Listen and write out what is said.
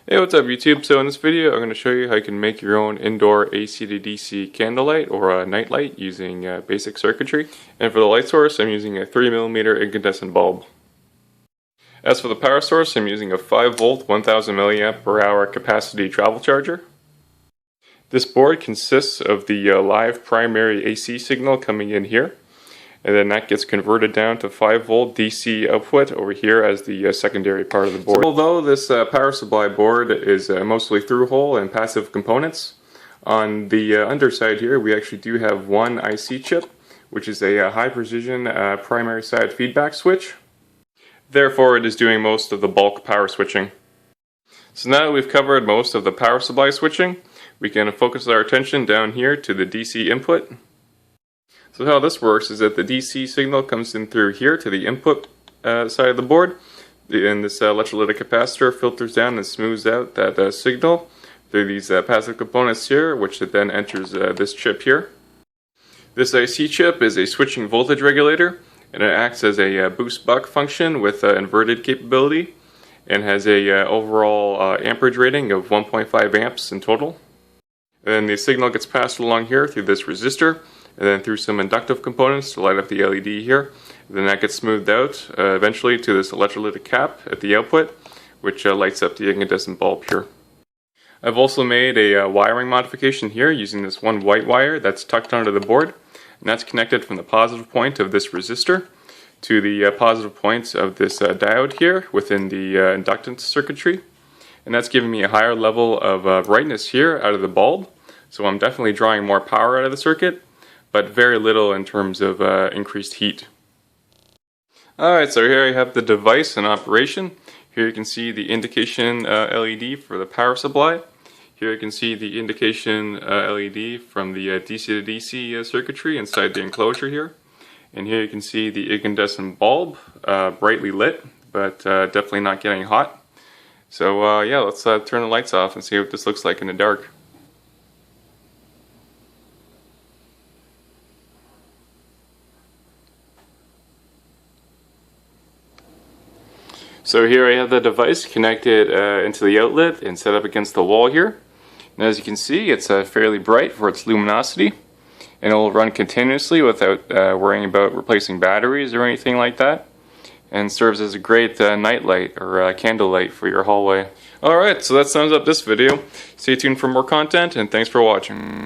Hey, what's up YouTube? So in this video I'm going to show you how you can make your own indoor AC to DC candlelight or a nightlight using basic circuitry. And for the light source I'm using a 3mm incandescent bulb. As for the power source I'm using a 5V 1000 mAh capacity travel charger. This board consists of the live primary AC signal coming in here, and then that gets converted down to 5V DC output over here as the secondary part of the board. So although this power supply board is mostly through-hole and passive components, on the underside here we actually do have one IC chip, which is a high-precision primary side feedback switch. Therefore it is doing most of the bulk power switching. So now that we've covered most of the power supply switching, we can focus our attention down here to the DC input. So how this works is that the DC signal comes in through here to the input side of the board, and this electrolytic capacitor filters down and smooths out that signal through these passive components here, which then enters this chip here. This IC chip is a switching voltage regulator, and it acts as a boost buck function with inverted capability, and has a overall amperage rating of 1.5 amps in total. And then the signal gets passed along here through this resistor, and then through some inductive components to light up the LED here. And then that gets smoothed out eventually to this electrolytic cap at the output, which lights up the incandescent bulb here. I've also made a wiring modification here using this one white wire that's tucked onto the board, and that's connected from the positive point of this resistor to the positive points of this diode here within the inductance circuitry. And that's giving me a higher level of brightness here out of the bulb, so I'm definitely drawing more power out of the circuit, but very little in terms of increased heat. Alright, so here I have the device in operation. Here you can see the indication LED for the power supply. Here you can see the indication LED from the DC to DC circuitry inside the enclosure here. And here you can see the incandescent bulb, brightly lit, but definitely not getting hot. So yeah, let's turn the lights off and see what this looks like in the dark. So here I have the device connected into the outlet and set up against the wall here. And as you can see, it's fairly bright for its luminosity, and it will run continuously without worrying about replacing batteries or anything like that, and serves as a great nightlight or candlelight for your hallway. Alright, so that sums up this video. Stay tuned for more content, and thanks for watching.